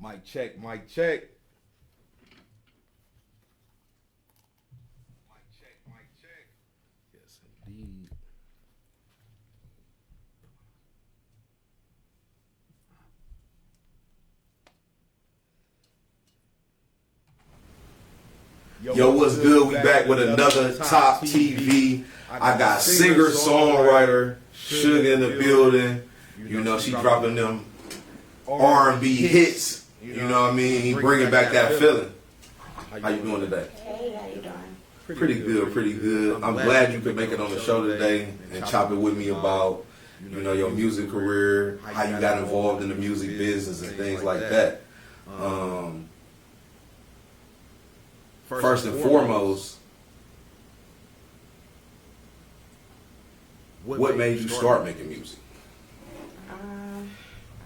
Mic check, mic check. Mic check, mic check. Yes, indeed. Yo, what's good? We back with another Toptv. I got singer-songwriter Sugah in the building. You know, she dropping them R&B hits. You know what I mean? Bringing back that feeling. How you doing today? Hey, how you doing? Pretty good, pretty good. I'm glad you could make it on the show today and chop it with me about, you know, your music career, how you got involved in the music business and things like that. First and foremost, what made you start making music?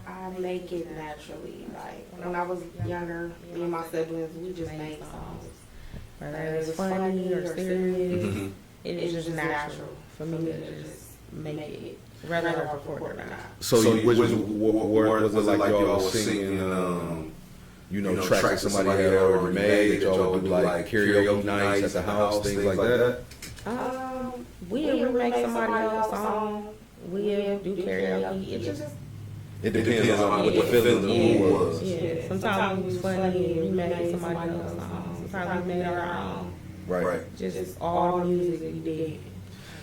I make it naturally. Like when I was younger, me and my siblings, we just made songs. Whether it was funny or serious, it was just natural for me to just make it, whether I record it or not. So was it like y'all was singing, you know, tracks that somebody had already made, that y'all would do like karaoke nights at the house, things like that? We'll remake somebody else's song. We'll do karaoke. It depends on what the feeling of the mood was. Yeah, sometimes it was funny and we made somebody else's song. Sometimes we made our own. Right. Just all the music we did.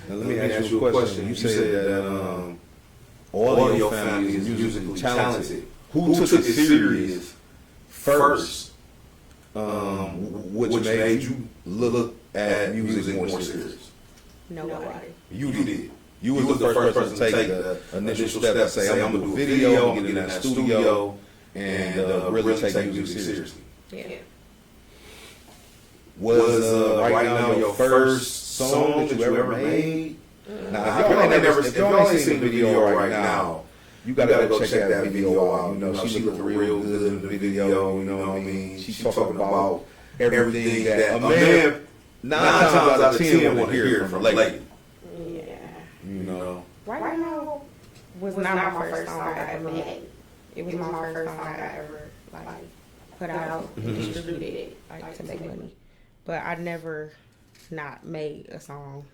Now let me ask you a question. You said that all of your family is musically talented. Who took it serious first? Which made you look at music more serious? Nobody. You did. You was the first person to take the initial step and say, I'm going to do a video, I'm going to get in that studio, and really take music seriously. Yeah. Was right now your first song that you ever made? Now, if y'all ain't seen the video right now, you gotta go check that video out. You know, she looked real good in the video, you know what I mean? She's talking about everything that a man 9 times out of 10 want to hear from a lady. Yeah. You know? Right Now was not my first song I ever made. It was my first song I ever put out and distributed to make money. But I never not made a song.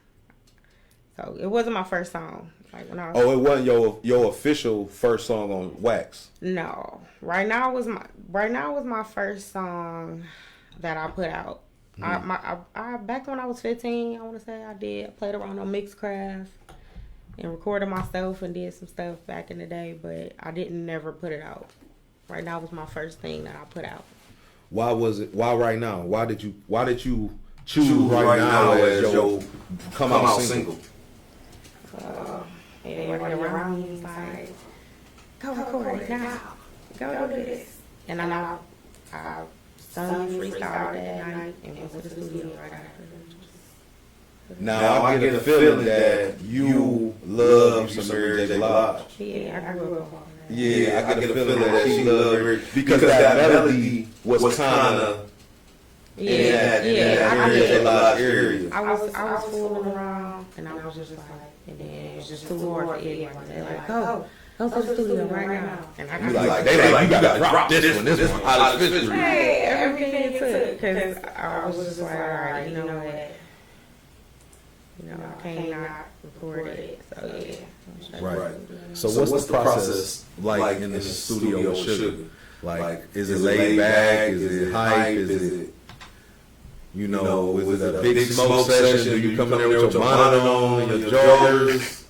So it wasn't my first song. Like when I was, it wasn't your official first song on Wax? No. Right Now was my first song that I put out. I back when I was 15, I want to say I played around on Mixcraft and recorded myself and did some stuff back in the day, but I didn't never put it out. Right Now was my first thing that I put out. Why Right Now? Why did you choose Right Now as your come out single? Everybody around me was like, go record it now. Go do this. And then I sung freestyle that night and went to the studio right after. Now I get a feeling that you love some Mary J. Blige. Yeah, I grew up on that. Yeah, I get a feeling that she loved her because that melody was kind of in that Mary J. Blige area. I was fooling around and I was just like, and then it was just too hard for everyone. They're like, go to the studio right now. And I you gotta drop this one out of the history. Hey, everything it took, because I was just like, all right, you know what? I can't not record it. So yeah. Right. So what's the process like in the studio with Sugah? Like, is it laid back? Is it hype? Is it, you know, is it a big smoke session? Do you come in there with your monitor on and your joggers?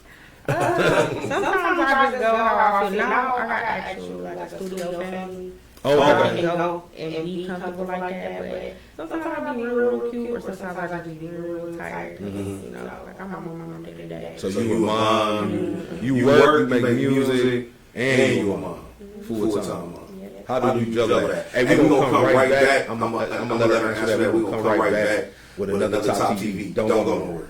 Sometimes I just go how I feel. Now I got actually like a studio family. Oh, I can go and be comfortable like that. But sometimes I be real cute, or sometimes I just be real tired. You know, like I'm on my mom day to day. So you a mom, you work, you make music, and you a mom, full time mom. How do you juggle that? Hey, we gonna come right back. I'm gonna let her answer that. We gonna come right back with another Toptv. Don't go nowhere.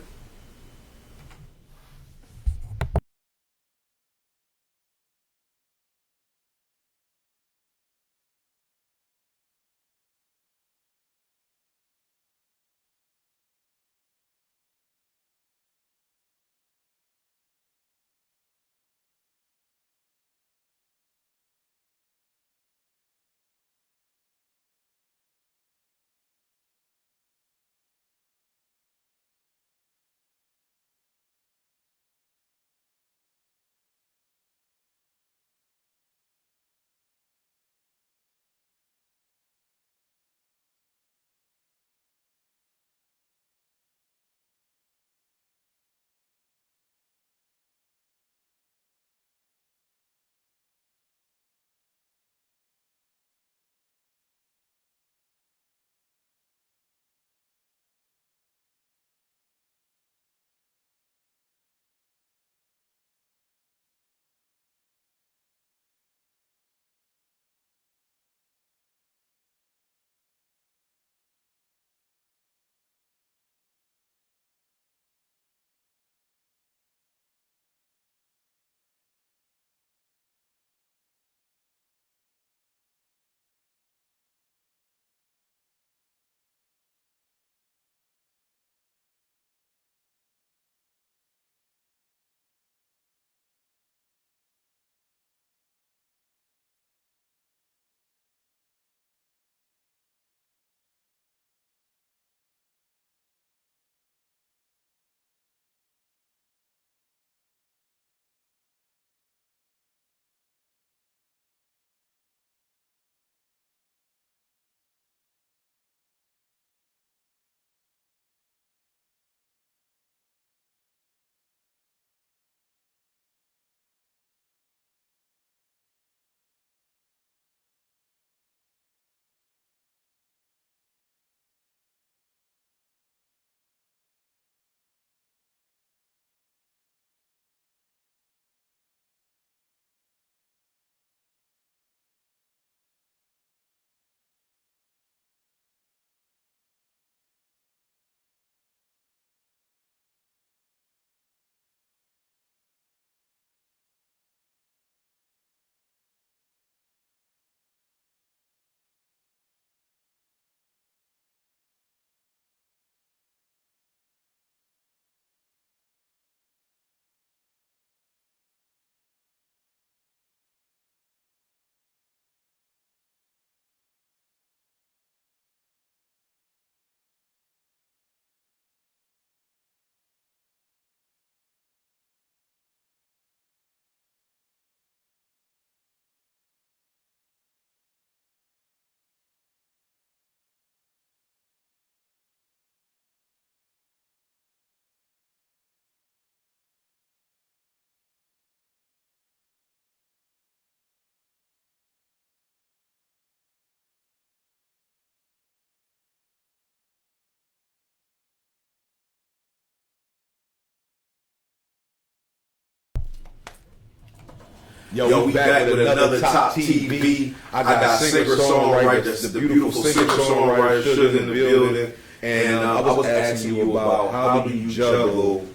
Yo, we back with another Top TV. I got singer-songwriter, the beautiful singer-songwriter, Sugah in the building. And I was asking you about how do you juggle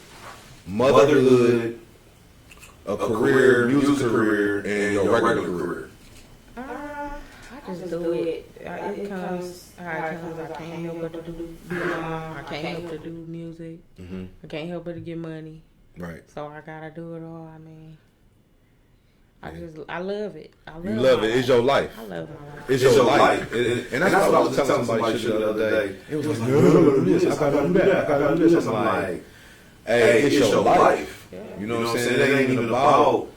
motherhood, a career, music career, and your regular career? I just do it. It comes how it comes. I can't help but to be a mom. I can't help but to do music. Mm-hmm. I can't help but to get money. Right. So I gotta do it all. I mean, I love it. You love it. It's your life. I love my life. It's your life. And that's what I was telling somebody the other day. It was like, no, this. I gotta do that. I gotta do this. I'm like, hey, it's your life. Yeah. You know what I'm saying? It ain't even about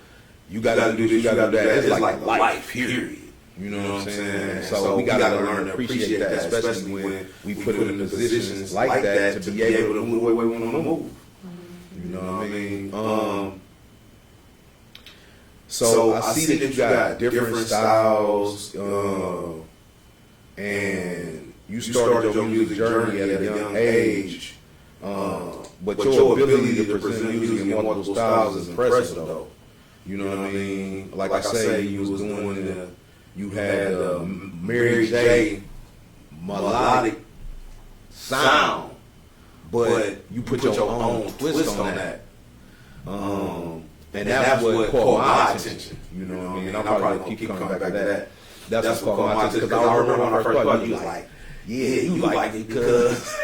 you gotta do this, you gotta do that. It's like life, period. You know what I'm saying? So we gotta learn to appreciate that, especially when we put it in positions like that to be able to move the way we want to move. You know what I mean? So I see that you got different styles, and you started your music journey at a young age. But your ability to present music in multiple styles is impressive, though. You know what I mean? Like I say, you was doing you had Mary J. melodic sound, but you put your own twist on that. And that's what caught my attention. You know what I mean? I'm probably going to keep coming back to that. That's what caught my attention. Because I remember when I first started, you was like, yeah, you like it because...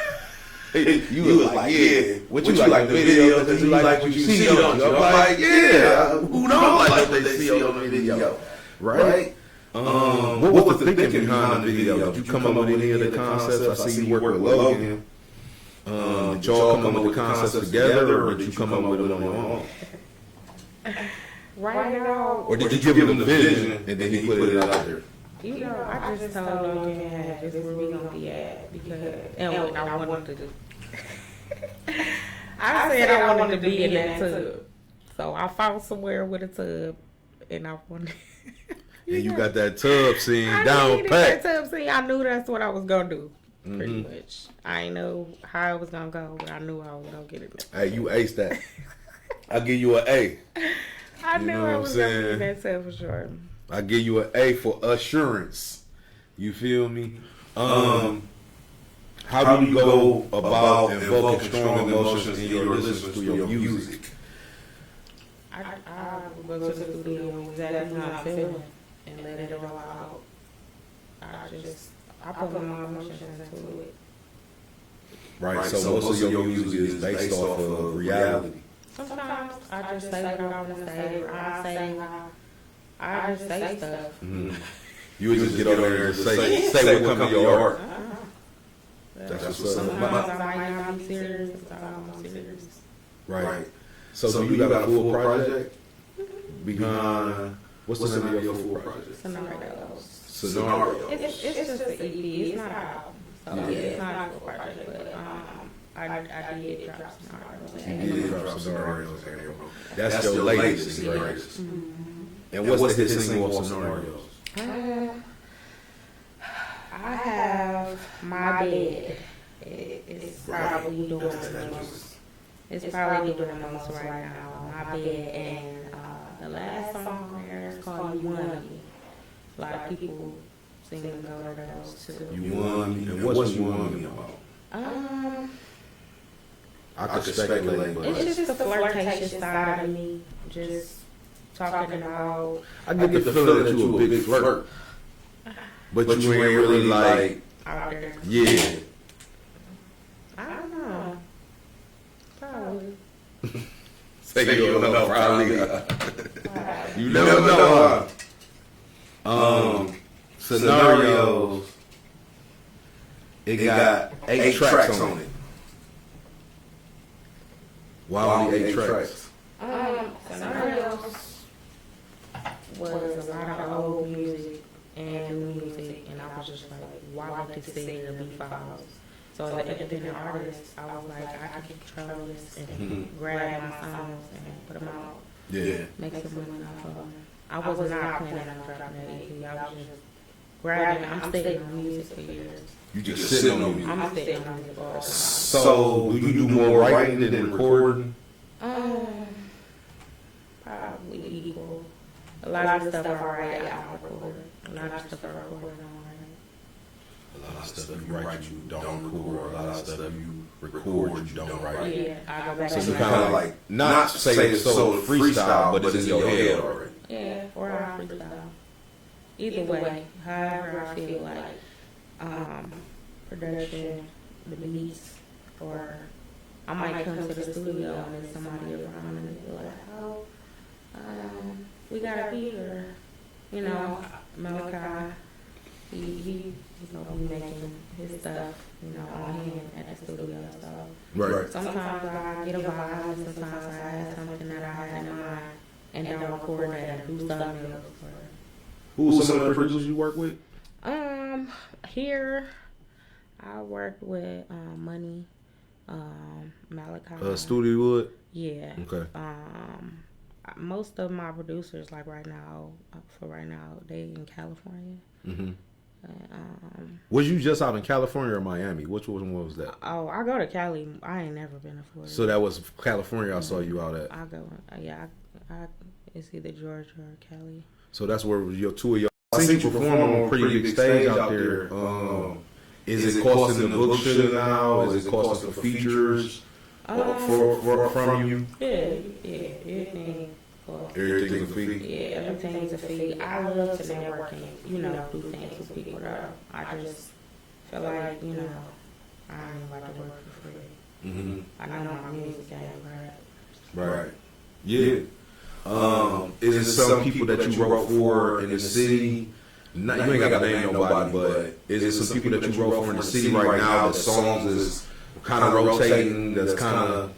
you was like, yeah, what you like the video because you like what you see on it. I'm like, yeah, who knows like what they see on the video, right? What was the thinking behind the video? Did you come up with any of the concepts? I see you work with Logan. Did y'all come up with the concepts together, or did you come up with it on your own? Right now, or did you give him the vision and then he put it out there? You know, I just told Logan, this is where we gonna be at because and what I wanted to do. I said I wanted to be in that tub, so I found somewhere with a tub, and I wanted. And you got that tub scene down pat. That tub scene, I knew that's what I was gonna do. Pretty much, I didn't know how it was gonna go, but I knew I was gonna get it. Hey, you aced that. I'll give you an A. I knew I was gonna be in that tub for sure. I give you an A for assurance. You feel me? How do you go about invoking strong emotions in your listeners through your music? I go to the studio exactly how I'm feeling and let it roll out. I put my emotions into it. Right. So most of your music is based off of reality. Sometimes I just say what I want to say. I just say stuff. Mm-hmm. You would just get over there and say what comes to your heart. That's what's up. Sometimes I might not be serious. Sometimes I'm serious. Right. So do you got a full project behind? What's the name of your full project? Scenario. It's just an EP. It's not an album. So yeah, it's not a full project, but I did drop Scenarios. You did drop Scenarios. That's your latest, right? And what's the hit single of Scenarios? I have My Bed. It's probably doing the most. It's probably doing the most right now. My Bed, and the last song there is called You Want Me. A lot of people seem to go to those too. You Want Me, and what's You Want Me about? I could speculate, but it's just the flirtatious side of me. Just talking about. I get the feeling that you a big flirt, but you ain't really like out there. Yeah. I don't know. Probably. Say you don't know, probably. You never know. Scenarios. It got 8 tracks on it. Why only 8 tracks? Scenarios was a lot of old music and new music, and I was just like, why would this thing be files? So as an independent artist, I was like, I can control this and grab my songs and put them out. Yeah. Make some money off of them. I was not planning on dropping that EP. I was just grabbing. I'm sitting on music for years. You just sitting on music. I'm sitting on music all the time. So do you do more writing than recording? Probably equal. A lot of stuff I write, I record. A lot of stuff I record, I don't write. A lot of stuff you write, you don't record. A lot of stuff you record, you don't write. Yeah, I go back. So you kind of like not say it's so freestyle, but it's in your head already. Yeah, or I freestyle. Either way, however I feel like production, the beats, or I might come to the studio and there's somebody around and be like, oh, we got a beat, or you know, Malachi, he you know, be making his stuff, you know, on hand at the studio. So Right. sometimes I get a vibe, and sometimes I have something that I had in mind and don't record that and do something else. Who's some of the producers you work with? Here I worked with Money, Malachi. Studio Wood? Yeah. Okay. Most of my producers, like right now, they in California. Mm-hmm. Was you just out in California or Miami? Which one was that? Oh, I go to Cali. I ain't never been to Florida. So that was California. I saw you out at. I go. Yeah, it's either Georgia or Cali. So that's where your two of your. I think you perform on a pretty big stage out there. Is it costing the book sugar now? Is it costing for features from you? Yeah, everything. Everything's a fee. Yeah, everything's a fee. I love to network and, you know, do things with people though. I just feel like, you know, I ain't about to work for free. Mm-hmm. I know my music ain't Right. Yeah. Is it some people that you wrote for in the city? You ain't got to name nobody, but is it some people that you wrote for in the city right now that songs is kind of rotating, that's kind of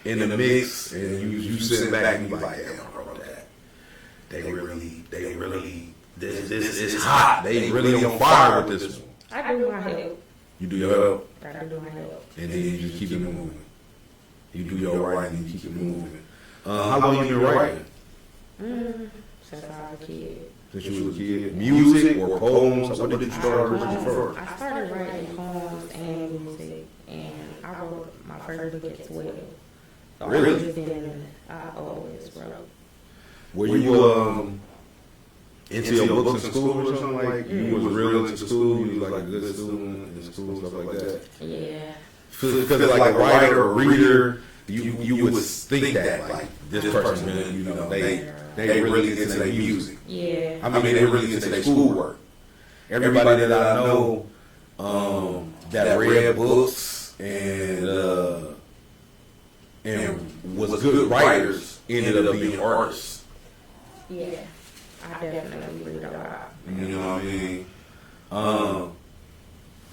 in the mix, and you sit back and you like, damn, I wrote that. They really, this is hot. They really on fire with this one. I do my help. You do your help? I do my help. And then you keep it moving. You do your writing and you keep it moving. How long you been writing? Since I was a kid. Since you was a kid? Music or poems? What did you start originally first? I started writing poems and music, and I wrote my first book at 12. So Really? I always wrote. Were you into your books in school or something like? You was real into school. You was like a good student in school, stuff like that. Yeah. Because like a writer or reader, you would think that like this person really, you know, they really into their music. Yeah. I mean, they really into their schoolwork. Everybody that I know that read books and was good writers ended up being artists. Yeah. I definitely read a lot. You know what I mean?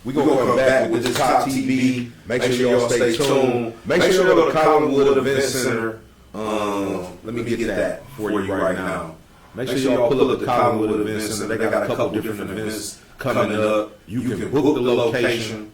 We going back with this Toptv. Make sure y'all stay tuned. Make sure you go to Collinwood Event Center. Let me get that for you right now. Make sure y'all pull up the Collinwood Event Center. They got a couple different events coming up. You can book the location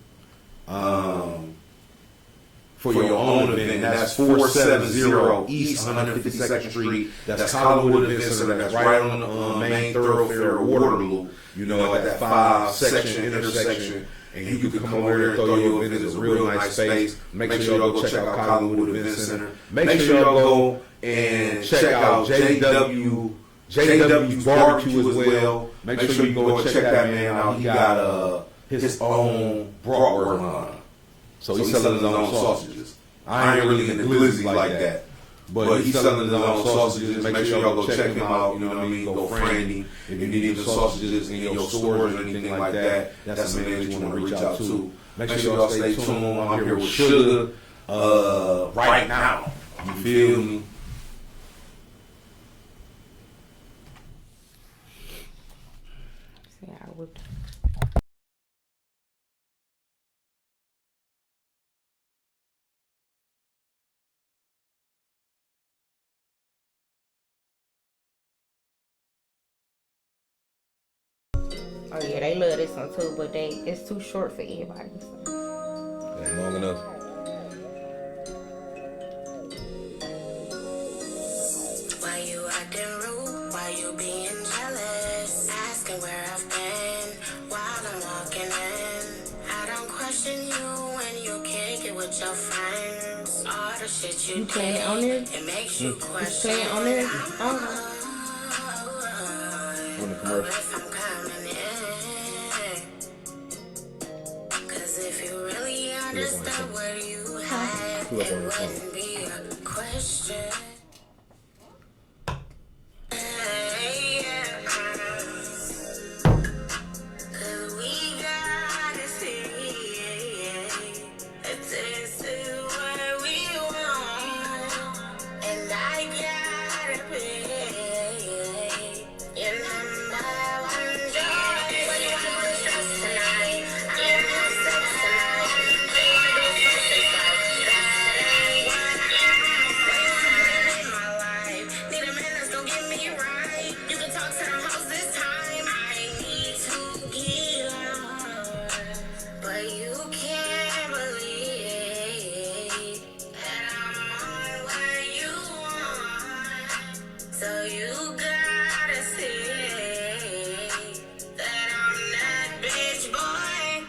for your own event. And that's 470 East 152nd Street. That's Collinwood Event Center. That's right on the main thoroughfare of Waterloo. You know, at that 5-section intersection. And you can come over there and throw your event. It's a real nice space. Make sure y'all go check out Collinwood Event Center. Make sure y'all go and check out JW's Barbecue as well. Make sure you go and check that man out. He got his own bratwurst line. So he's selling his own sausages. I ain't really into glizzy like that. But he's selling his own sausages. Make sure y'all go check him out. You know what I mean? Go friend him. If you need the sausages in your stores or anything like that, that's the man that you want to reach out to. Make sure y'all stay tuned. I'm here with Sugah right now. You feel me? See, I whipped. Oh yeah, they love this one too, but it's too short for everybody. So. That's long enough. Why you acting rude? Why you being jealous? Asking where I've been while I'm walking in. I don't question you when you kick it with your friends. Are for shit you play it did. on there? It makes you question. Play it on there? On the commercial. If I'm coming in. Cause if you really understood where you had, it wouldn't be a question. Cause we gotta see that this is what we want. And I gotta be your number one joy. What you wanna do is trust tonight. I wanna have sex tonight. What you wanna do is focus like that ain't what I in my life. Need a man that's gonna get me right. You can talk to them hoes this time. I need to get on, but you can't believe that I'm on what you want. So you gotta see that I'm that bitch boy.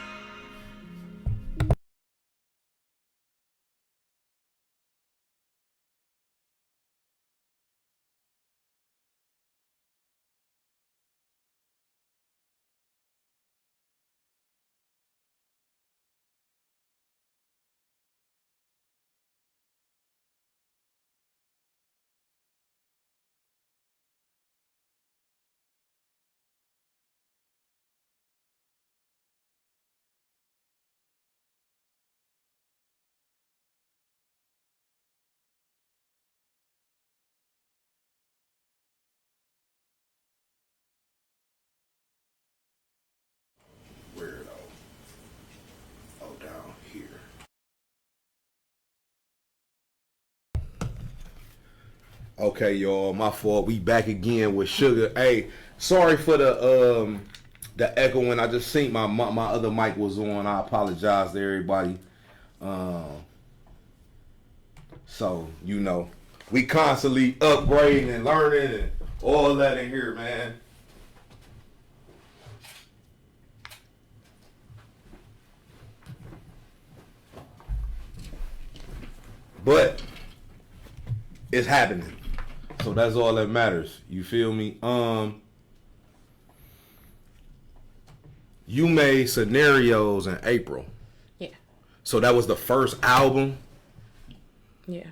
Weirdo. Oh, down here. Okay, y'all, my fault. We back again with Sugah. Hey, sorry for the echoing. I just seen my other mic was on. I apologize to everybody. So you know, we constantly upgrading and learning and all that in here, man. But it's happening. So that's all that matters. You feel me? You made Scenarios in April. Yeah. So that was the first album. Yeah.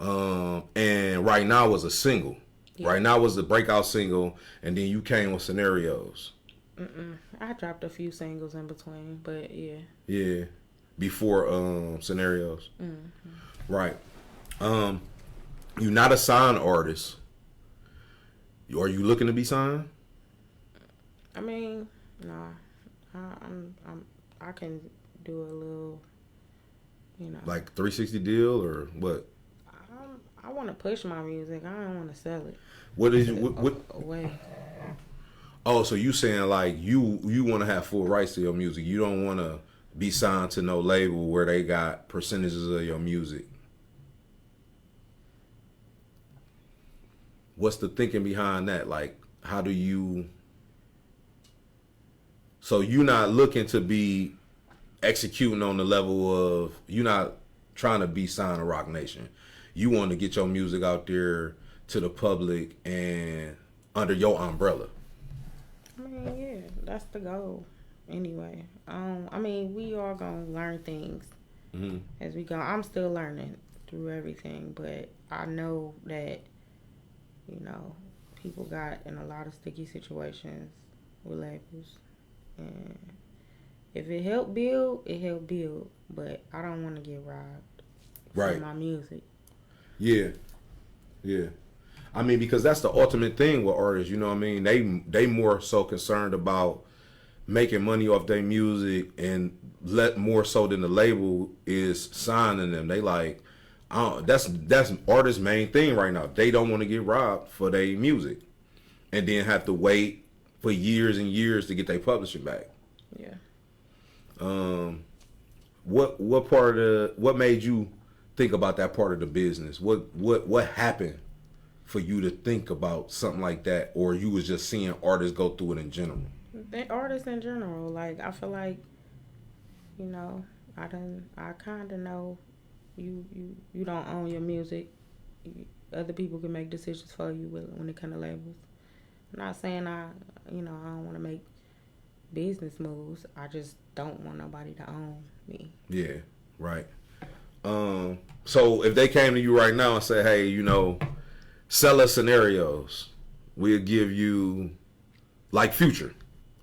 And Right Now was a single. Yeah. Right Now was the breakout single, and then you came with Scenarios. I dropped a few singles in between, but yeah. Yeah. Before Scenarios. Right. You're not a signed artist. Are you looking to be signed? I mean, nah. I can do a little, you know. Like 360 deal or what? I want to push my music. I don't want to sell it. What is what away? Oh, so you saying like you want to have full rights to your music? You don't want to be signed to no label where they got percentages of your music? What's the thinking behind that? Like, how do you? So you're not looking to be executing on the level of, you're not trying to be signed to Rock Nation. You want to get your music out there to the public and under your umbrella. I mean, yeah, that's the goal. Anyway, I mean, we are gonna learn things as we go. I'm still learning through everything, but I know that, you know, people got in a lot of sticky situations with labels. And if it helped build, it helped build. But I don't want to get robbed from my music. Yeah. Yeah. I mean, because that's the ultimate thing with artists, you know what I mean? They more so concerned about making money off their music, and more so than the label is signing them. They like, that's artists' main thing right now. They don't want to get robbed for their music and then have to wait for years and years to get their publishing back. Yeah. What made you think about that part of the business? What happened for you to think about something like that, or you was just seeing artists go through it in general? Artists in general, like, I feel like, you know, I kind of know You don't own your music. Other people can make decisions for you when it comes to labels. I'm not saying I don't want to make business moves. I just don't want nobody to own me. Yeah, right. So if they came to you right now and said, hey, sell us scenarios, we'll give you, like Future.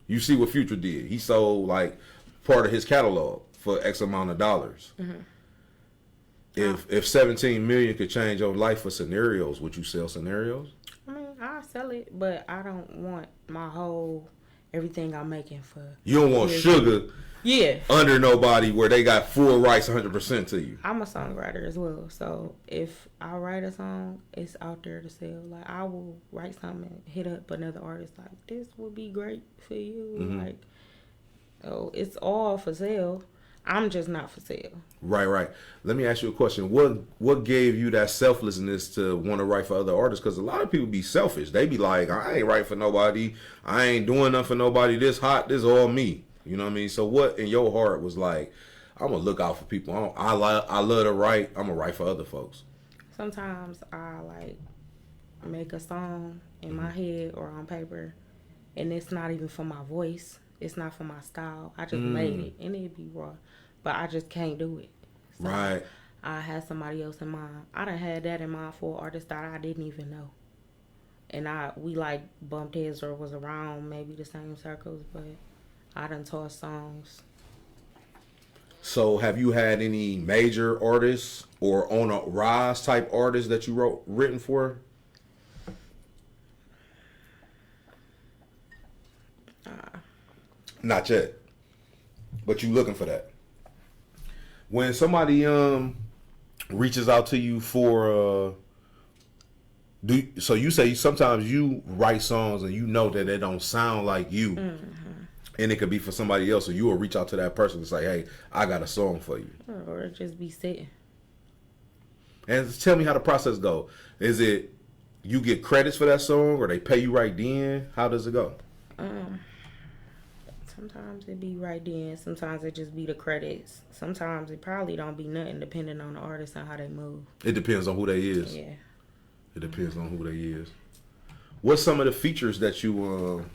You see what Future did. He sold like part of his catalog for X amount of dollars. Mm-hmm. If 17 million could change your life for scenarios, would you sell scenarios? I mean, I'll sell it, but I don't want my whole everything I'm making for. You don't want Sugah under nobody where they got full rights 100% to you. I'm a songwriter as well, so if I write a song, it's out there to sell. Like, I will write something and hit up another artist like, this would be great for you. Mm-hmm. Like, it's all for sale. I'm just not for sale. Right. Let me ask you a question. What gave you that selflessness to want to write for other artists? Because a lot of people be selfish. They be like, I ain't writing for nobody. I ain't doing nothing for nobody. This hot. This all me. You know what I mean? So what in your heart was like, I'm going to look out for people. I love to write. I'm going to write for other folks. Sometimes I like make a song in my head or on paper, and it's not even for my voice. It's not for my style. I just made it, and it'd be raw. But I just can't do it. So right. I had somebody else in mind. I done had that in mind for an artist that I didn't even know. And we like bumped heads or was around maybe the same circles, but I done taught songs. So have you had any major artists or on a rise type artists that you written for? Not yet. But you looking for that. When somebody reaches out to you for so you say sometimes you write songs and you know that they don't sound like you. Mm-hmm. And it could be for somebody else, so you will reach out to that person and say, hey, I got a song for you. Or just be sitting. And tell me how the process go. Is it you get credits for that song or they pay you right then? How does it go? Sometimes it be right then. Sometimes it just be the credits. Sometimes it probably don't be nothing depending on the artist and how they move. It depends on who they is. Yeah. It depends on who they is. What's some of the features that you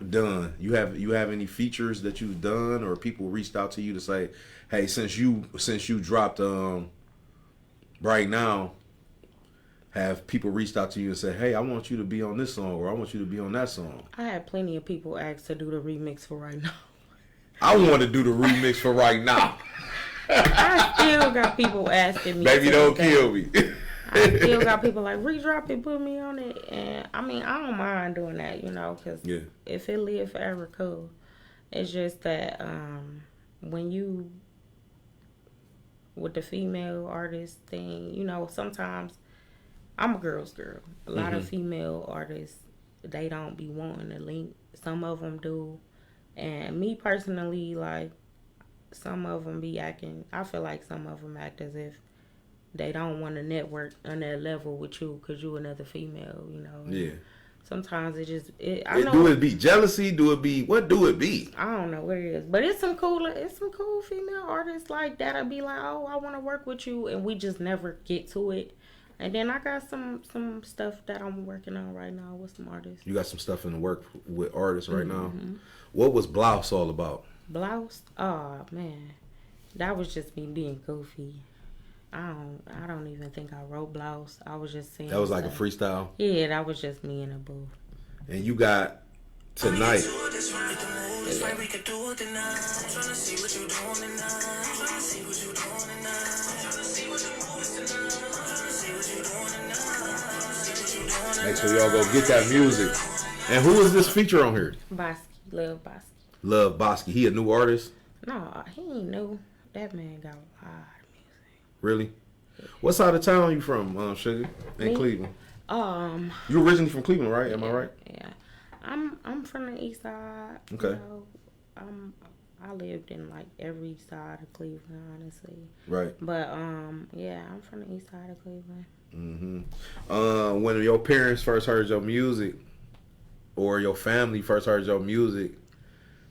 done? You have any features that you've done or people reached out to you to say, hey, since you dropped right now, have people reached out to you and said, hey, I want you to be on this song or I want you to be on that song? I had plenty of people ask to do the remix for Right Now. I want to do the remix for Right Now. I still got people asking me. Baby, don't kill me. I still got people like, redrop it, put me on it. And I mean, I don't mind doing that, because if it live forever, cool. It's just that when you, with the female artist thing, sometimes I'm a girl's girl. A lot of female artists, they don't be wanting to link. Some of them do. And me personally, like, some of them be acting, I feel like some of them act as if they don't want to network on that level with you because you another female, Yeah. Sometimes it just, do it be jealousy? What do it be? I don't know what it is. But it's some cool female artists like that'll be like, oh, I want to work with you. And we just never get to it. And then I got some stuff that I'm working on right now with some artists. You got some stuff in the work with artists right now? What was Blouse all about? Blouse? Oh, man. That was just me being goofy. I don't even think I wrote Blouse. I was just saying. That was like a freestyle? Yeah, that was just me in a booth. And you got Tonight. Make sure y'all go get that music. And who is this feature on here? Bosky. Love Bosky. Love Bosky. He a new artist? No, he ain't new. That man got a lot of music. Really? What side of town you from, Sugah? In Cleveland. You originally from Cleveland, right? Am I right? Yeah. I'm from the east side. Okay. I lived in like every side of Cleveland, honestly. Right. But yeah, I'm from the east side of Cleveland. When your parents first heard your music, or your family first heard your music,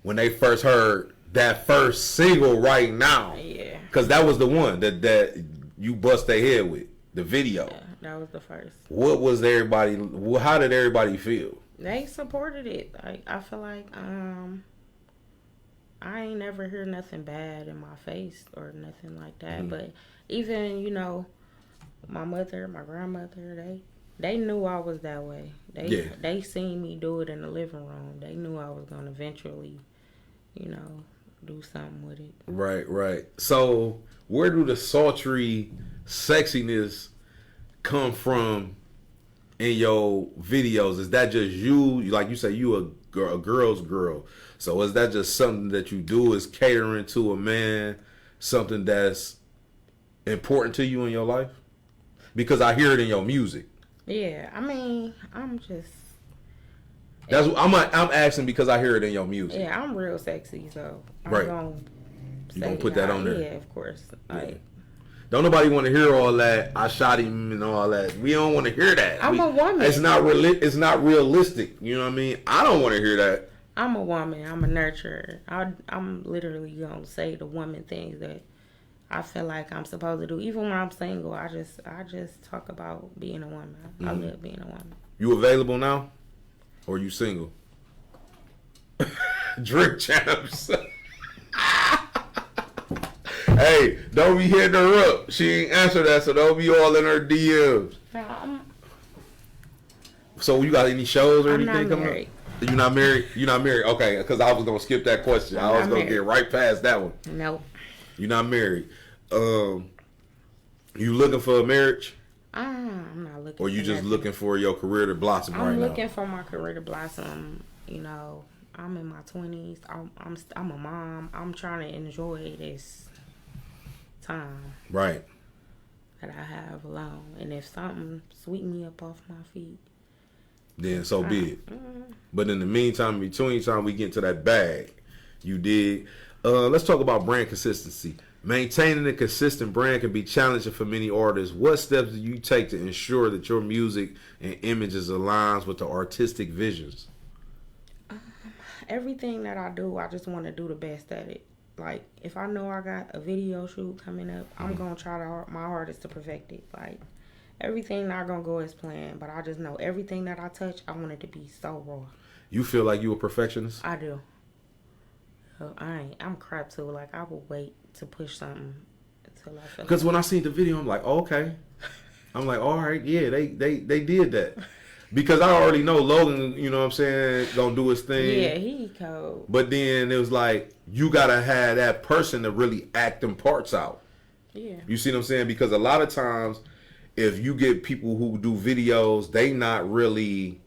when they first heard that first single Right Now, yeah, because that was the one that you bust their head with the video. Yeah, that was the first. What was everybody? How did everybody feel? They supported it. Like I feel like I ain't never hear nothing bad in my face or nothing like that. But even my mother, my grandmother, they knew I was that way. They seen me do it in the living room. They knew I was gonna eventually, do something with it. Right. So where do the sultry sexiness come from in your videos? Is that just you? Like you say, you a girl's girl. So is that just something that you do? Is catering to a man something that's important to you in your life? Because I hear it in your music. Yeah, I mean, I'm just. That's I'm asking because I hear it in your music. Yeah, I'm real sexy, so right. You gonna put that on there? Yeah, of course. Like, don't nobody want to hear all that. I shot him and all that. We don't want to hear that. I'm a woman. It's not realistic. You know what I mean? I don't want to hear that. I'm a woman. I'm a nurturer. I'm literally gonna say the woman things that I feel like I'm supposed to do. Even when I'm single, I just talk about being a woman. I love being a woman. You available now, or you single? Drink champs. Hey, don't be hitting her up. She ain't answer that, so don't be all in her DMs. So you got any shows or anything coming up? You're not married? You're not married? Okay, because I was going to skip that question. I was going to get right past that one. Nope. You're not married. You looking for a marriage? I'm not looking. Or you just looking for your career to blossom right now? I'm looking for my career to blossom. I'm in my 20s. I'm a mom. I'm trying to enjoy this time. Right. That I have alone. And if something sweep me up off my feet, then so be it. But in the meantime, in between time we get into that bag, you dig. Let's talk about brand consistency. Maintaining a consistent brand can be challenging for many artists. What steps do you take to ensure that your music and images aligns with the artistic visions? Everything that I do, I just want to do the best at it. Like, if I know I got a video shoot coming up, I'm going to try my hardest to perfect it. Like, everything not going to go as planned, but I just know everything that I touch, I want it to be so raw. You feel like you a perfectionist? I do. I'm crap too. Like, I will wait to push something until I feel. Because when I seen the video, I'm like, oh, okay. I'm like, all right, yeah, they did that. Because I already know Logan, you know what I'm saying, gonna do his thing. Yeah, he cold. But then it was like, you gotta have that person to really act them parts out. Yeah. You see what I'm saying? Because a lot of times, if you get people who do videos, they not really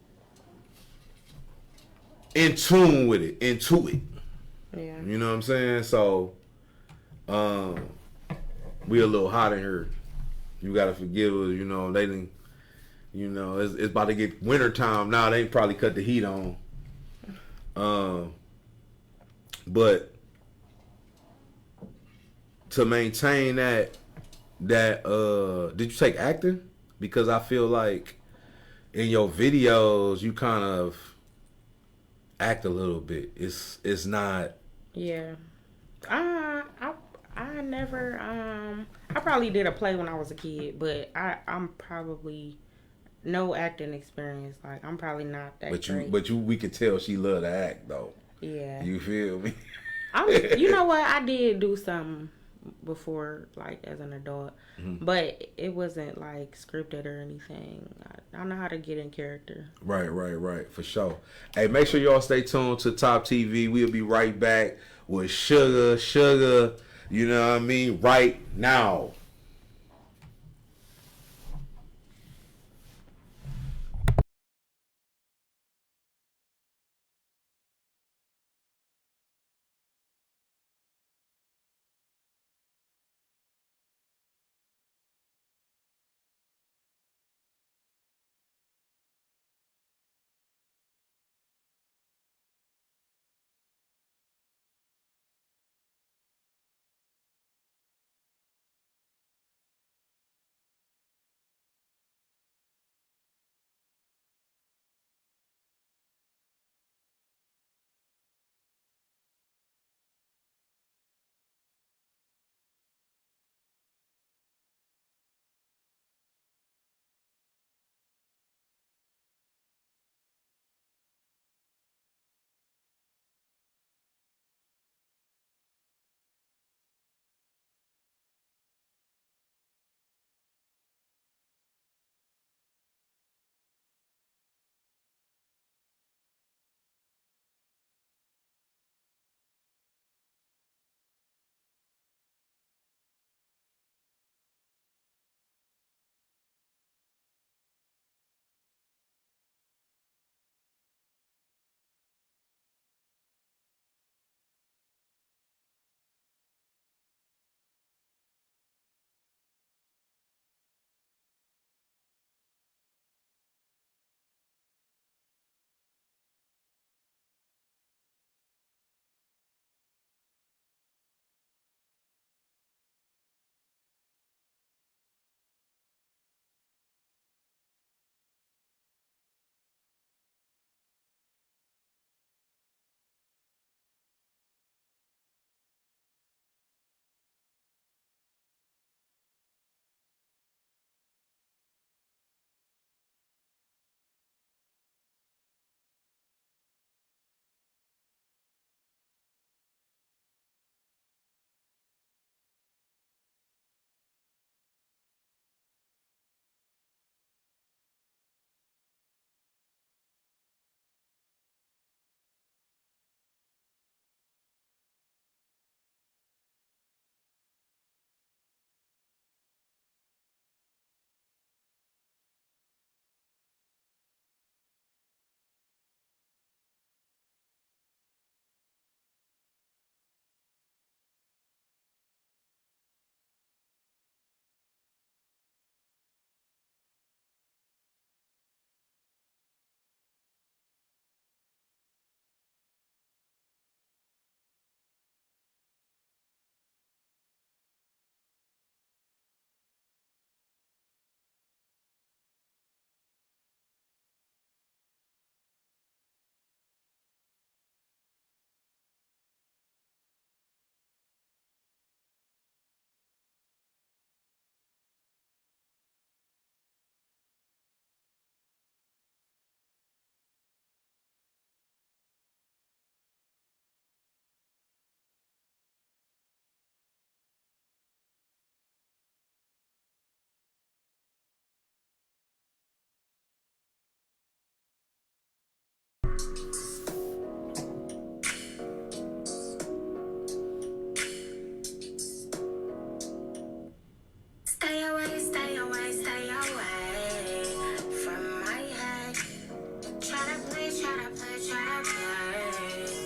in tune with it, into it. Yeah. You know what I'm saying? So, we a little hot in here. You gotta forgive us. You know they didn't. You know it's about to get winter time now. They probably cut the heat on. But to maintain that, did you take acting? Because I feel like in your videos you kind of act a little bit. It's not. Yeah. I never I probably did a play when I was a kid, but I'm probably no acting experience. Like, I'm probably not that great. But we could tell she loved to act though. Yeah. You feel me? You know what? I did do something before, like, as an adult, but it wasn't like scripted or anything. I know how to get in character. Right, for sure. Hey, make sure y'all stay tuned to Toptv. We'll be right back with Sugah. You know what I mean? Right now.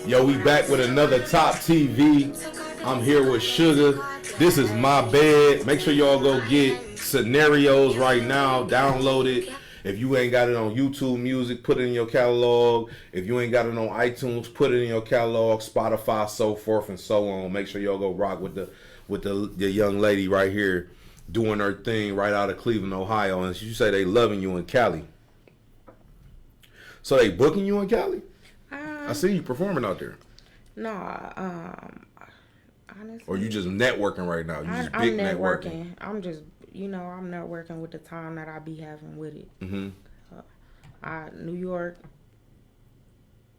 Yo, we back with another Toptv. I'm here with Sugah. This is my bed. Make sure y'all go get Scenarios right now. Download it. If you ain't got it on YouTube Music, put it in your catalog. If you ain't got it on iTunes, put it in your catalog. Spotify, so forth and so on. Make sure y'all go rock with the young lady right here doing her thing right out of Cleveland, Ohio. And you say they loving you in Cali. So they booking you in Cali? I see you performing out there. No, honestly. Or you just networking right now? You just big networking. I'm just, I'm networking with the time that I be having with it. New York,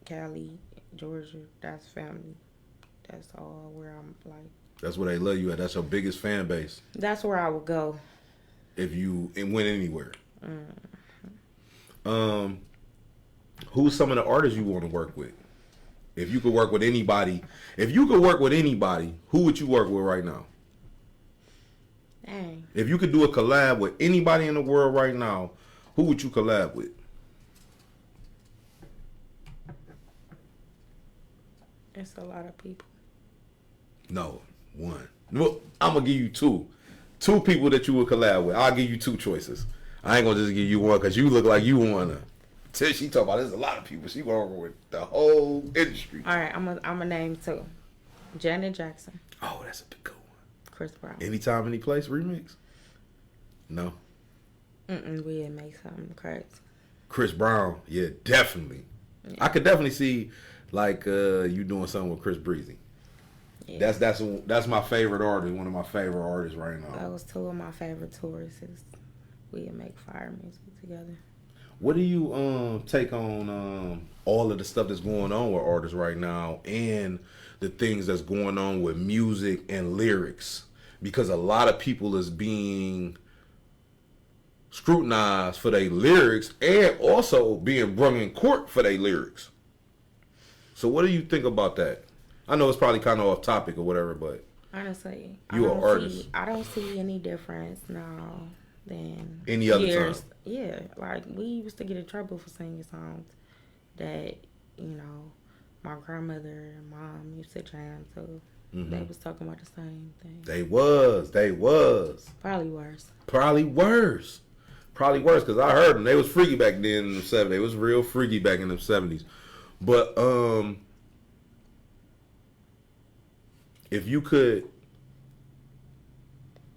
Cali, Georgia, that's family. That's all where I'm like. That's where they love you at. That's your biggest fan base. That's where I would go. If you went anywhere. Who's some of the artists you want to work with? If you could work with anybody, who would you work with right now? Dang. If you could do a collab with anybody in the world right now, who would you collab with? It's a lot of people. No, one. Well, I'm going to give you two. Two people that you would collab with. I'll give you two choices. I ain't going to just give you one because you look like you want to. Till she talk about there's a lot of people. She working with the whole industry. All right, I'm a name two. Janet Jackson. Oh, that's a big good one. Chris Brown. Anytime, any place remix? No. We'd make something crazy. Chris Brown, yeah, definitely. Yeah. I could definitely see like you doing something with Chris Breezy. Yeah. That's my favorite artist. One of my favorite artists right now. That was two of my favorite tourists. We'd make fire music together. What do you take on all of the stuff that's going on with artists right now and the things that's going on with music and lyrics? Because a lot of people is being scrutinized for their lyrics and also being brung in court for their lyrics. So what do you think about that? I know it's probably kind of off topic or whatever, but honestly, you're an artist. I don't see any difference now than any other time. Yeah, like we used to get in trouble for singing songs that, my grandmother and mom used to jam to. They was talking about the same thing. They was. Probably worse. Because I heard them. They was freaky back then in the 70s. They was real freaky back in the 70s. But if you could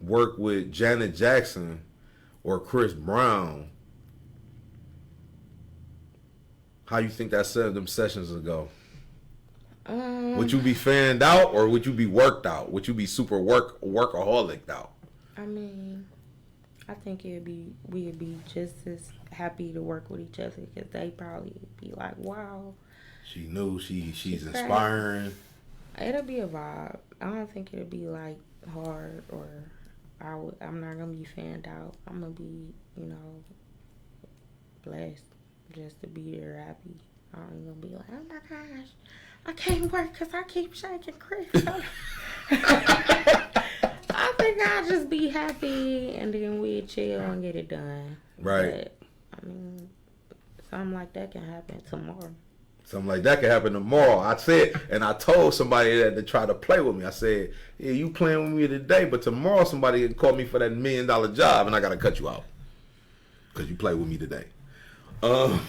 work with Janet Jackson or Chris Brown, how you think that them sessions would go? Would you be fanned out or would you be worked out? Would you be super workaholic out? I mean, I think we'd be just as happy to work with each other because they probably be like, wow. She knew she's inspiring. It'll be a vibe. I don't think it'll be like hard or I'm not gonna be fanned out. I'm gonna be, blessed just to be there happy. I ain't gonna be like, oh my gosh, I can't work because I keep shaking Chris. I think I'll just be happy and then we'll chill and get it done. Right. But, I mean, something like that can happen tomorrow. Something like that can happen tomorrow. I said, and I told somebody that to try to play with me. I said, yeah, you playing with me today, but tomorrow somebody called me for that $1 million job and I got to cut you out because you play with me today. Let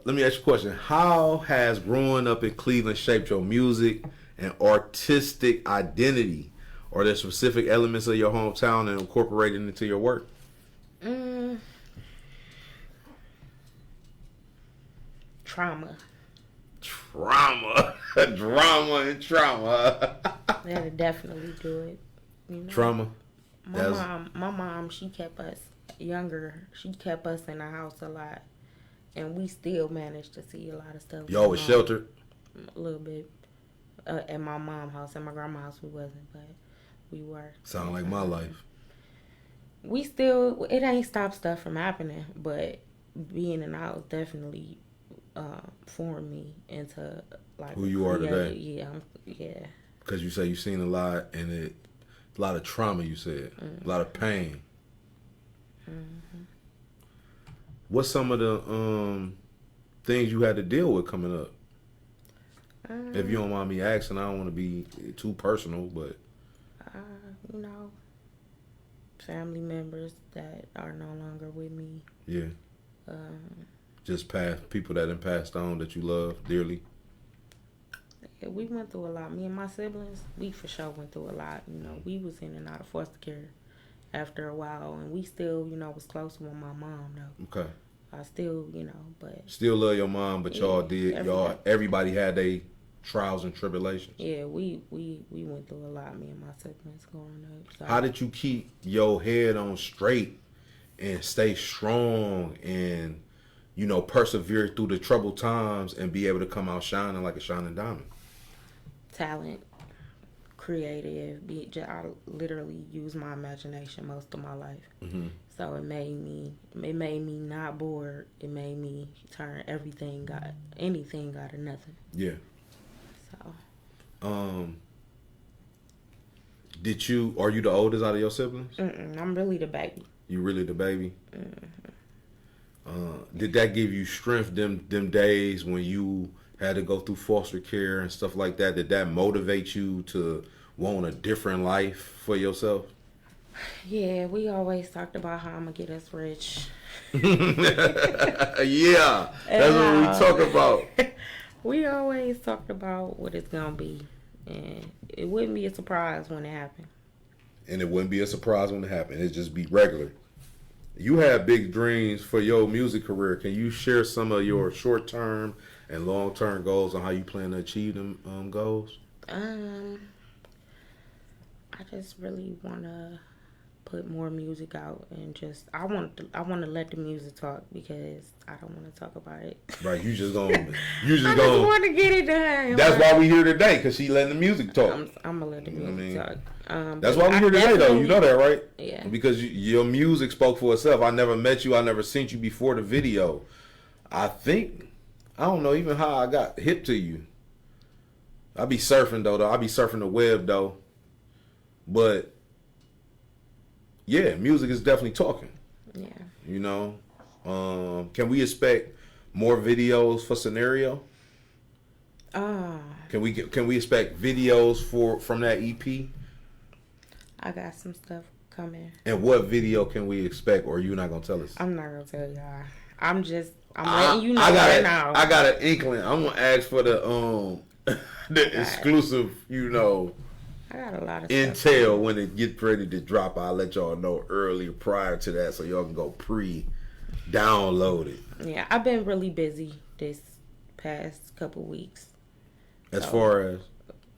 me ask you a question. How has growing up in Cleveland shaped your music and artistic identity? Are there specific elements of your hometown and incorporated into your work? Trauma. Drama and trauma. That'll definitely do it. Trauma. My mom, she kept us younger. She kept us in the house a lot, and we still managed to see a lot of stuff. Y'all was sheltered? A little bit. At my mom's house. At my grandma's house, we wasn't, but we were. Sound like my life. It ain't stopped stuff from happening, but being in the house definitely formed me into like who you are today. Yeah. Because you say you've seen a lot, and a lot of trauma. You said a lot of pain. What's some of the things you had to deal with coming up If you don't mind me asking, I don't want to be too personal, but you know, family members that are no longer with me. Yeah. Just past people that have passed on that you love dearly. Yeah, we went through a lot. Me and my siblings, we for sure went through a lot. You know, we was in and out of foster care after a while, and we still, you know, was close with my mom though. Okay. I still, you know, but still love your mom, but everybody had their trials and tribulations. Yeah, we went through a lot, me and my siblings growing up. So. How did you keep your head on straight and stay strong and, you know, persevere through the troubled times and be able to come out shining like a shining diamond? Talent, creative. I literally use my imagination most of my life. Mm-hmm. So it made me not bored. It made me turn anything out of nothing. Yeah. So. Are you the oldest out of your siblings? I'm really the baby. You really the baby? Mm-hmm. Did that give you strength them days when you had to go through foster care and stuff like that? Did that motivate you to want a different life for yourself? Yeah, we always talked about how I'm gonna get us rich. Yeah, that's what we talk about. We always talked about what it's gonna be, and it wouldn't be a surprise when it happened. And it wouldn't be a surprise when it happened. It'd just be regular. You have big dreams for your music career. Can you share some of your short-term and long-term goals on how you plan to achieve them goals? I just really want to put more music out, and I want to let the music talk, because I don't want to talk about it. Right, you just want to get it done. That's why we here today, because she letting the music talk. I'm gonna let the music talk. That's why we here today, though. You know that, right? Yeah. Because your music spoke for itself. I never met you. I never seen you before the video. I don't know even how I got hip to you. I be surfing though. I be surfing the web though. But yeah, music is definitely talking. Yeah. You know, can we expect more videos for Scenario? Can we expect videos from that EP? I got some stuff coming. And what video can we expect, or are you not gonna tell us? I'm not gonna tell y'all. I'm letting you know right now. I got an inkling. I'm gonna ask for the exclusive, you know. I got a lot of intel stuff. When it gets ready to drop. I'll let y'all know earlier prior to that, so y'all can go download it. Yeah, I've been really busy this past couple weeks. As far as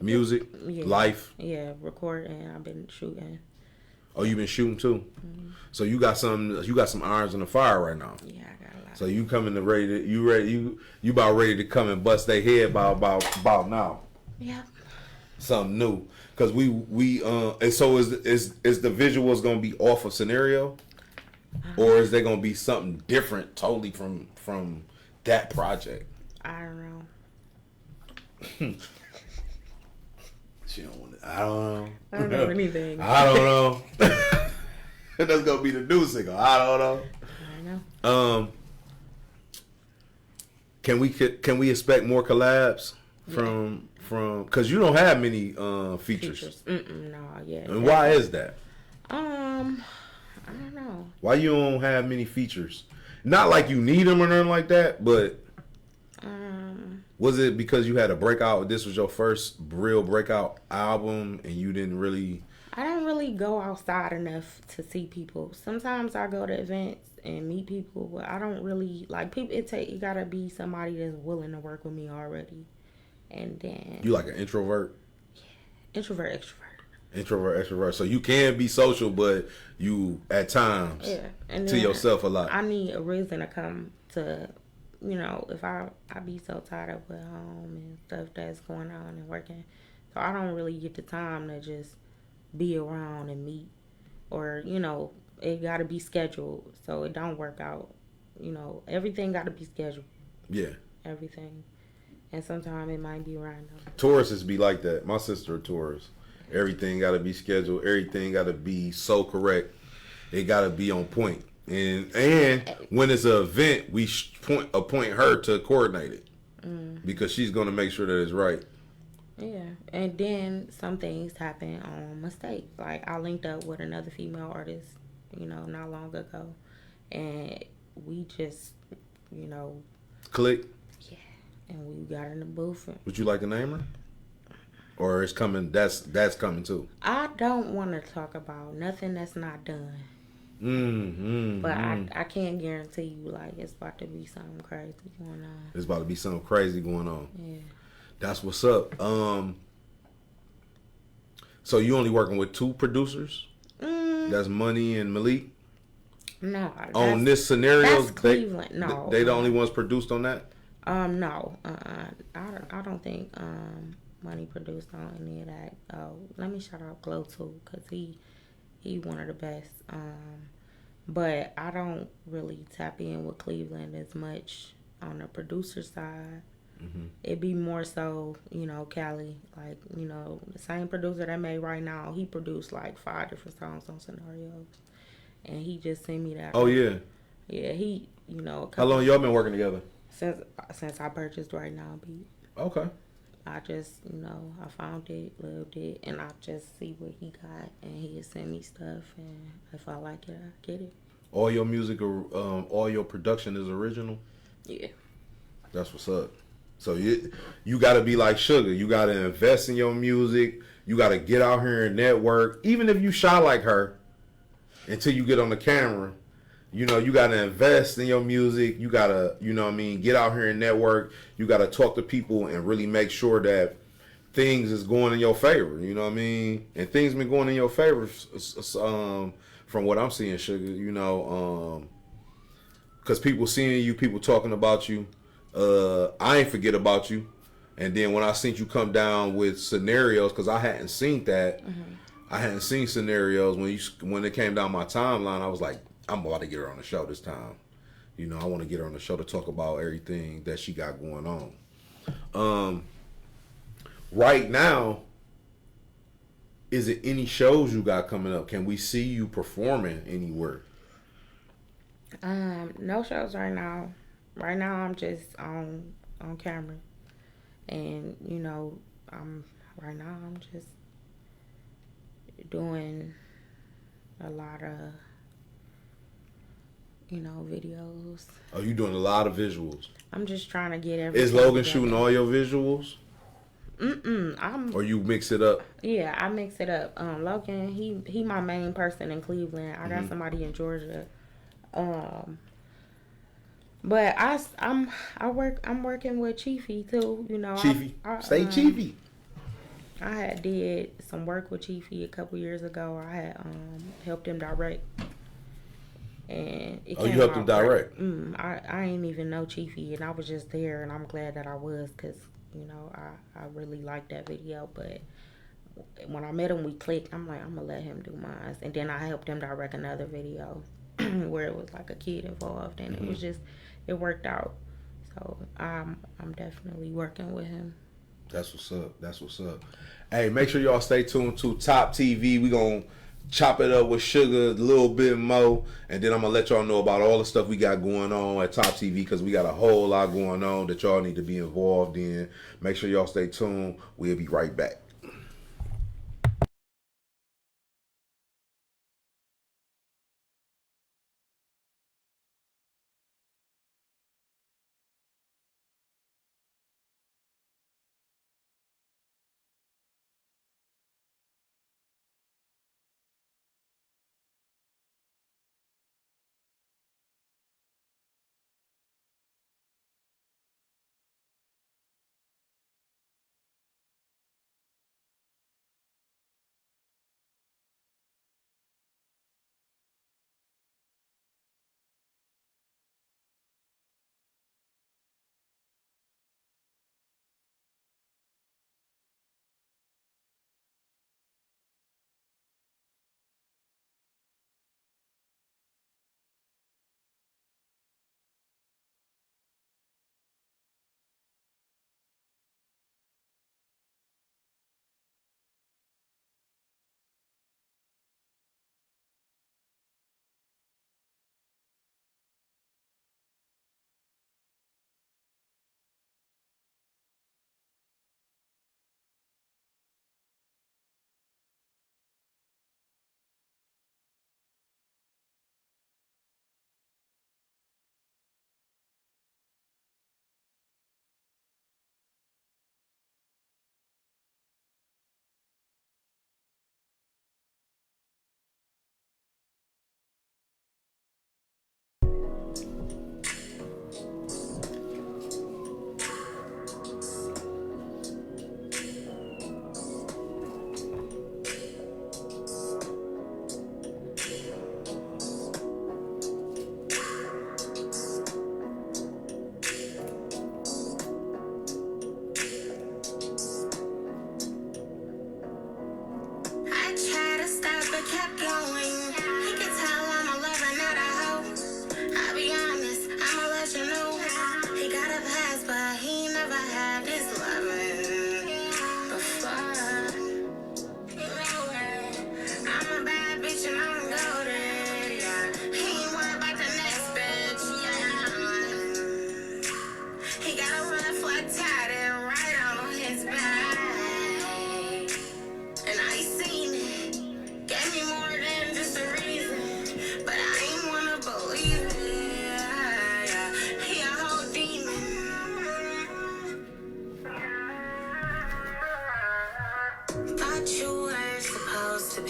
music, life. Yeah, recording. I've been shooting. Oh, you've been shooting too. Mm-hmm. So you got some irons in the fire right now. Yeah, I got a lot. So you coming to you about ready to come and bust their head about now. Yeah. Something new, because we and so is the visuals gonna be off of Scenario, or is there gonna be something different totally from that project? I don't know. She don't want it. I don't know. I don't know anything. I don't know. That's gonna be the new single. I don't know. I know. Can we expect more collabs from because you don't have many features. No, yeah. And why is that? I don't know. Why you don't have many features? Not like you need them or nothing like that, but was it because you had a breakout? This was your first real breakout album, and you didn't really. I don't really go outside enough to see people. Sometimes I go to events and meet people, but I don't really like people. It gotta be somebody that's willing to work with me already. And then you like an introvert? Yeah. Introvert, extrovert. Introvert, extrovert. So you can be social, but you at times to yourself a lot. I need a reason to come to, you know, if I be so tired of at home and stuff that's going on and working. So I don't really get the time to just be around and meet, or, you know, it got to be scheduled. So it don't work out. You know, everything got to be scheduled. Yeah. Everything. And sometimes it might be random. Tauruses be like that. My sister a Taurus. Everything got to be scheduled. Everything got to be so correct. It got to be on point. And when it's an event, we appoint her to coordinate it. because she's gonna make sure that it's right. Yeah, and then some things happen on mistake. Like I linked up with another female artist, not long ago, and we just, you know, Click. yeah, and we got in the booth. Would you like to name her? Or it's coming. That's coming too. I don't want to talk about nothing that's not done. But I can't guarantee you like it's about to be something crazy going on. It's about to be something crazy going on. Yeah. That's what's up. So you only working with 2 producers? That's Money and Malik. No. On this scenario, that's Cleveland. No, they the only ones produced on that. No. I don't think Money produced on any of that. Let me shout out Glow too, cause he one of the best. But I don't really tap in with Cleveland as much on the producer side. It'd be more so, Cali, like, the same producer that made Right Now, he produced like 5 different songs on Scenarios. And he just sent me that. Oh, yeah. Yeah, he, How long y'all been working together? Since I purchased Right Now beat. Okay. I just, I found it, loved it, and I just see what he got, and he sent me stuff, and if I like it, I get it. All your music, all your production is original? Yeah. That's what's up. So you got to be like Sugah. You got to invest in your music. You got to get out here and network. Even if you shy like her, until you get on the camera, you got to invest in your music. You got to, get out here and network. You got to talk to people and really make sure that things is going in your favor. You know what I mean? And things been going in your favor from what I'm seeing, Sugah. Because people seeing you, people talking about you. I ain't forget about you. And then when I seen you come down with Scenarios, because I hadn't seen that. I hadn't seen Scenarios. When it came down my timeline, I was like, I'm about to get her on the show this time. I want to get her on the show to talk about everything that she got going on. Right now, is it any shows you got coming up? Can we see you performing anywhere? No shows right now. Right now I'm just on camera. And, I'm just doing a lot of, videos. Oh, you doing a lot of visuals? I'm just trying to get everything Is Logan together. shooting all your visuals? Or you mix it up? Yeah, I mix it up. Logan, he my main person in Cleveland. I got somebody in Georgia. But I'm working with Chiefy too. Chiefy, say Chiefy. I had did some work with Chiefy a couple years ago. I had helped him direct. And it you helped him direct? I ain't even know Chiefy, and I was just there, and I'm glad that I was, because, I really liked that video. But when I met him, we clicked. I'm like, I'm going to let him do mine. And then I helped him direct another video where it was like a kid involved, and it was just, it worked out. So I'm definitely working with him. That's what's up. That's what's up. Hey, make sure y'all stay tuned to Toptv. We gonna chop it up with Sugah a little bit more, and then I'm gonna let y'all know about all the stuff we got going on at Toptv, because we got a whole lot going on that y'all need to be involved in. Make sure y'all stay tuned. We'll be right back.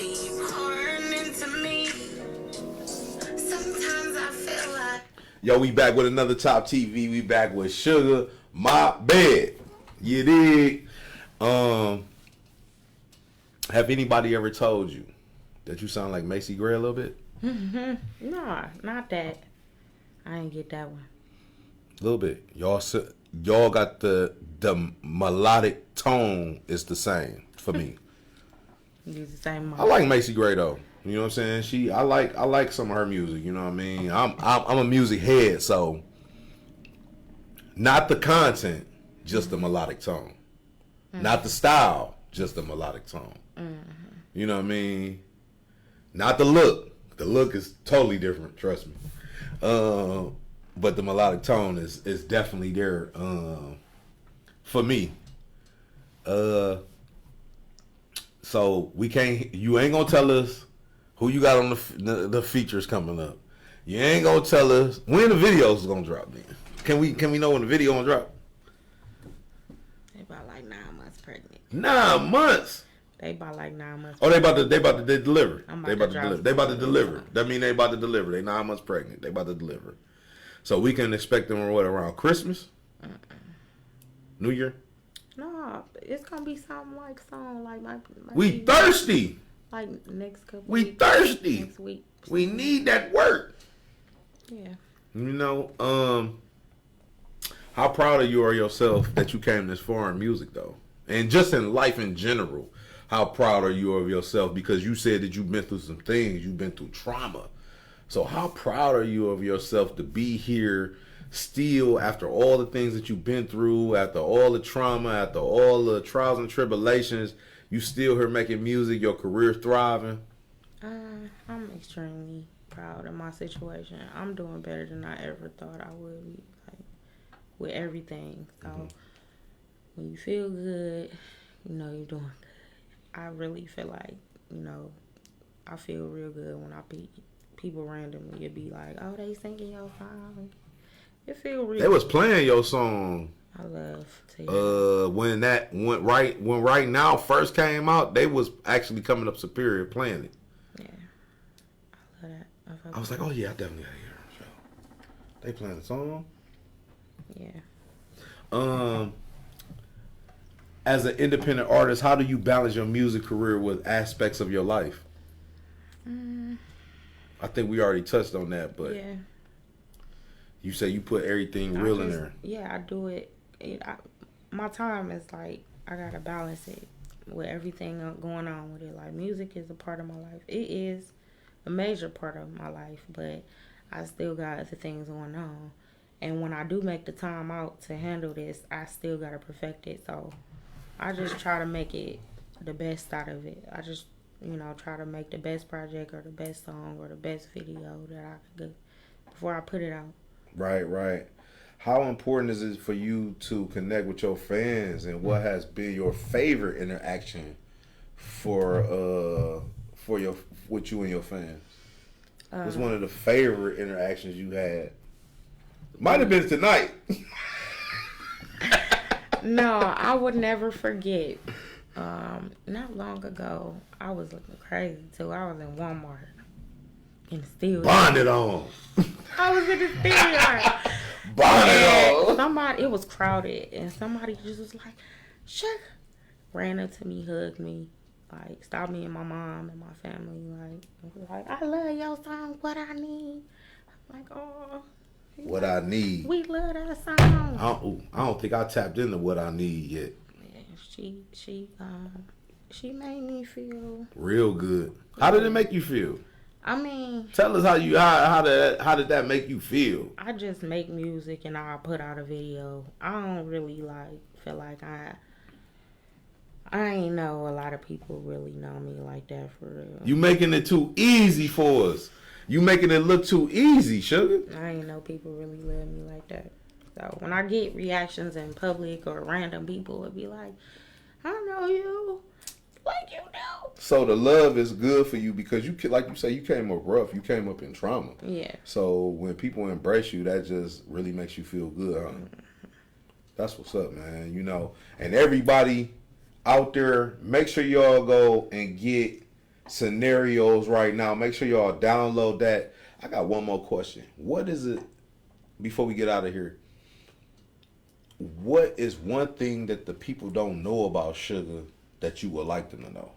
deep pouring into me. Sometimes I feel like. Yo, we back with another Toptv. We back with Sugah, My Bed. You dig? Have anybody ever told you that you sound like Macy Gray a little bit? Nah, not that. I ain't get that one. A little bit. Y'all got the melodic tone is the same for me. Use the same. I like Macy Gray though. You know what I'm saying? I like some of her music. You know what I mean? I'm a music head, so not the content, just the melodic tone. Not the style, just the melodic tone. You know what I mean? Not the look. The look is totally different. Trust me. But the melodic tone is definitely there for me. So you ain't gonna tell us who you got on the features coming up. You ain't gonna tell us when the videos is gonna drop. Then can we know when the video gonna drop? They about like 9 months pregnant. 9 months. They about like 9 months. Oh, they about to deliver. They about to deliver. That mean they about to deliver. They 9 months pregnant. They about to deliver. So we can expect them around Christmas, New Year. No, it's gonna be something like We thirsty. Like next couple. We weeks, thirsty. Next week. We need that work. Yeah. You know, how proud are you of yourself that you came this far in music though, and just in life in general? How proud are you of yourself? Because you said that you've been through some things. You've been through trauma. So how proud are you of yourself to be here still after all the things that you've been through, after all the trauma, after all the trials and tribulations, you still here making music, your career thriving? I'm extremely proud of my situation. I'm doing better than I ever thought I would be, like, with everything. So when you feel good, you know you're doing good. I really feel like, you know, I feel real good when I people randomly would be like, oh, they singing your song. It feel real. They was playing your song. I love to hear when Right Now first came out, they was actually coming up Superior playing it. Yeah. I love that. I was like, oh yeah, I definitely gotta hear them. They playing the song. Yeah. As an independent artist, how do you balance your music career with aspects of your life? I think we already touched on that, but yeah. You say you put everything real in there. Yeah, I do it. My time is like, I gotta balance it with everything going on with it. Like, music is a part of my life. It is a major part of my life, but I still got other things going on. And when I do make the time out to handle this, I still gotta perfect it. So I just try to make it the best out of it. I just, you know, try to make the best project or the best song or the best video that I could get before I put it out. Right. How important is it for you to connect with your fans, and what has been your favorite interaction with you and your fans? What's one of the favorite interactions you had? Might have been tonight. No, I would never forget. Not long ago, I was looking crazy too. I was in Walmart in the steel. Bonded on. I was in the steel yard. Bonded on. It was crowded, and somebody just was like, "Sure," ran up to me, hugged me, like stopped me and my mom and my family, like I love your song. What I need. I'm like, oh. What I need. We love that song. I don't think I tapped into What I Need yet. Yeah, she made me feel real good. How did it make you feel? I mean, tell us how did that make you feel? I just make music and I put out a video. I don't really feel like I ain't know a lot of people really know me like that for real. You making it too easy for us. You making it look too easy, Sugah. I ain't know people really love me like that. So when I get reactions in public or random people would be like, I know you like you do. So the love is good for you because you, like you say, you came up rough. You came up in trauma. Yeah. So when people embrace you, that just really makes you feel good, huh? That's what's up, man. You know, and everybody out there, make sure y'all go and get scenarios right now. Make sure y'all download that. I got one more question. What is it, before we get out of here, what is one thing that the people don't know about Sugah that you would like them to know?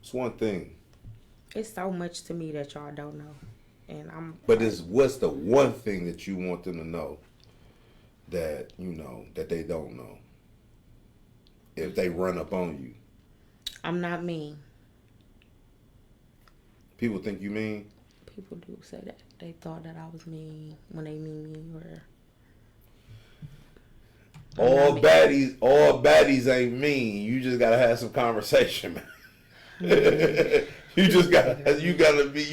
It's one thing. It's so much to me that y'all don't know. And But what's the one thing that you want them to know that, you know, that they don't know? If they run up on you. I'm not mean. People think you mean? People do say that. They thought that I was mean when they mean me, or all baddies ain't mean. You just gotta have some conversation, man. You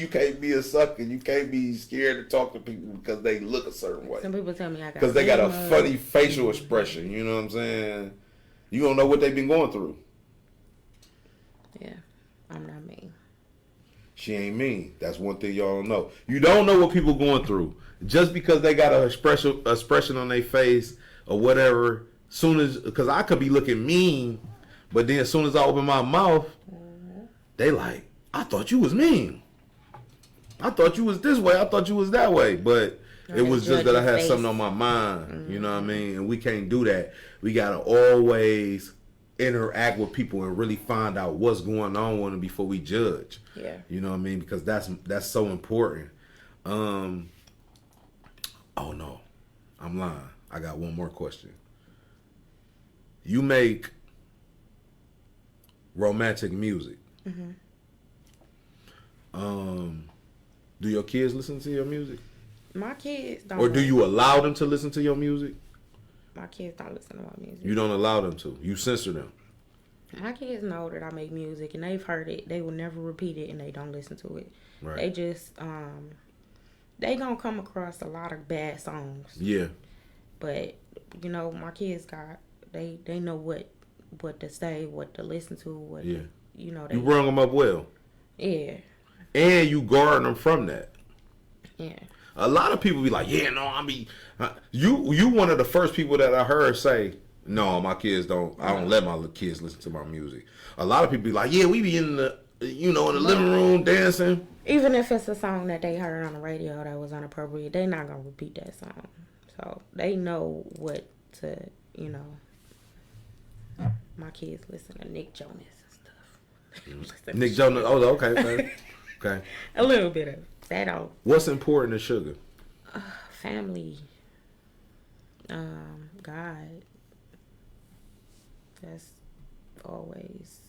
can't be a sucker. You can't be scared to talk to people because they look a certain way. Some people tell me I got, because they got a funny facial expression. You know what I'm saying? You don't know what they've been going through. Yeah, I'm not mean. She ain't mean. That's one thing y'all don't know. You don't know what people going through. Just because they got an expression on their face or whatever, because I could be looking mean, but then as soon as I open my mouth, they like, I thought you was mean. I thought you was this way. I thought you was that way. But it was just that I had something on my mind. Mm-hmm. You know what I mean? And we can't do that. We got to always interact with people and really find out what's going on with them before we judge. Yeah. You know what I mean? Because that's so important. Oh no, I'm lying. I got one more question. You make romantic music. Mm-hmm. Do your kids listen to your music? My kids don't. Or do you allow them to listen to your music? My kids don't listen to my music. You don't allow them to. You censor them. My kids know that I make music and they've heard it. They will never repeat it and they don't listen to it. Right. They just they gonna come across a lot of bad songs. Yeah. But you know, my kids they know what to say, what to listen to, what yeah. You know, you bring them up well. Yeah. And you guard them from that. Yeah. A lot of people be like, yeah, no, you one of the first people that I heard say, no, my kids don't. I don't let my kids listen to my music. A lot of people be like, yeah, we be in the, in the living room dancing. Even if it's a song that they heard on the radio that was inappropriate, they not gonna repeat that song. So they know what to, My kids listen to Nick Jonas and stuff. Nick Jonas. Oh, okay. Okay. A little bit of that. All. What's important to Sugah? Family. God. That's always.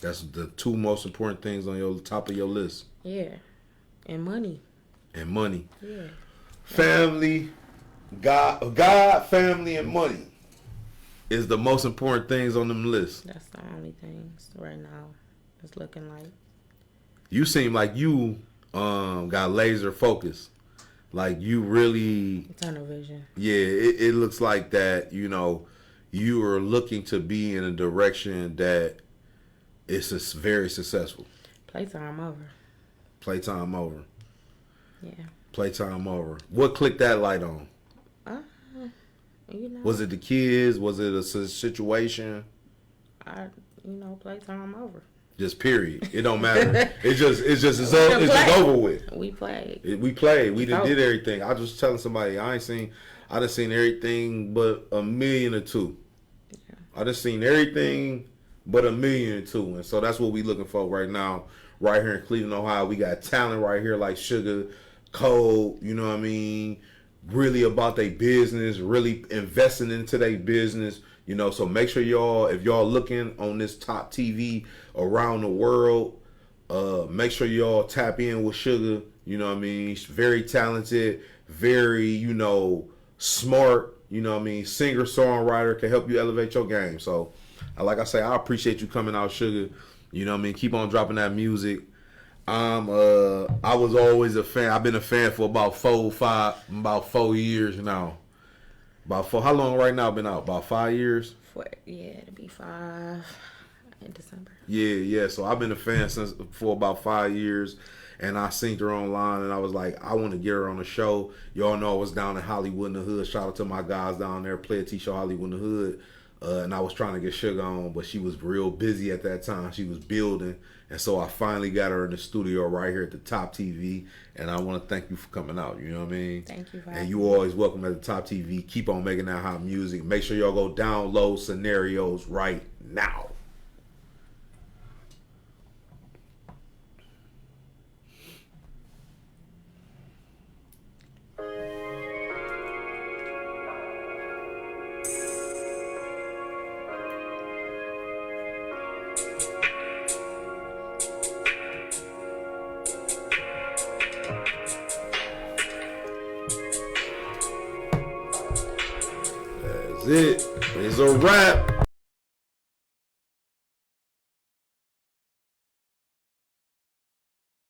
That's the two most important things on your top of your list. Yeah, and money. Yeah. Family, God, family, and money is the most important things on them lists. That's the only things right now. It's looking like. You seem like you got laser focus. Like you really. Tunnel vision. Yeah, it looks like that. You are looking to be in a direction that is very successful. Playtime over. Playtime over. Yeah. Playtime over. What clicked that light on? Was it the kids? Was it a situation? Playtime over. Just period. It don't matter. it's just over with. We played. We did everything. I was just telling somebody I done seen everything but a million or two. Yeah. I done seen everything but a million or two. And so that's what we looking for right now. Right here in Cleveland, Ohio. We got talent right here like Sugah, Cole, you know what I mean? Really about their business, really investing into their business. So make sure y'all, if y'all looking on this Toptv around the world, make sure y'all tap in with Sugah. You know what I mean? She's very talented, very, smart, singer-songwriter, can help you elevate your game. So, like I say, I appreciate you coming out, Sugah. You know what I mean? Keep on dropping that music. I was always a fan. I've been a fan for about 4 years now. How long right now been out? About 5 years? It'll be 5 in December. Yeah. So I've been a fan for about 5 years, and I seen her online, and I was like, I want to get her on the show. Y'all know I was down in Hollywood in the Hood. Shout out to my guys down there, Play a T-Show Hollywood in the Hood. and I was trying to get Sugah on, but she was real busy at that time. She was building, and so I finally got her in the studio right here at the Toptv, and I want to thank you for coming out. You know what I mean? Thank you for And you always welcome at the Toptv. Keep on making that hot music. Make sure y'all go download Scenarios right now. That's it. It's a wrap.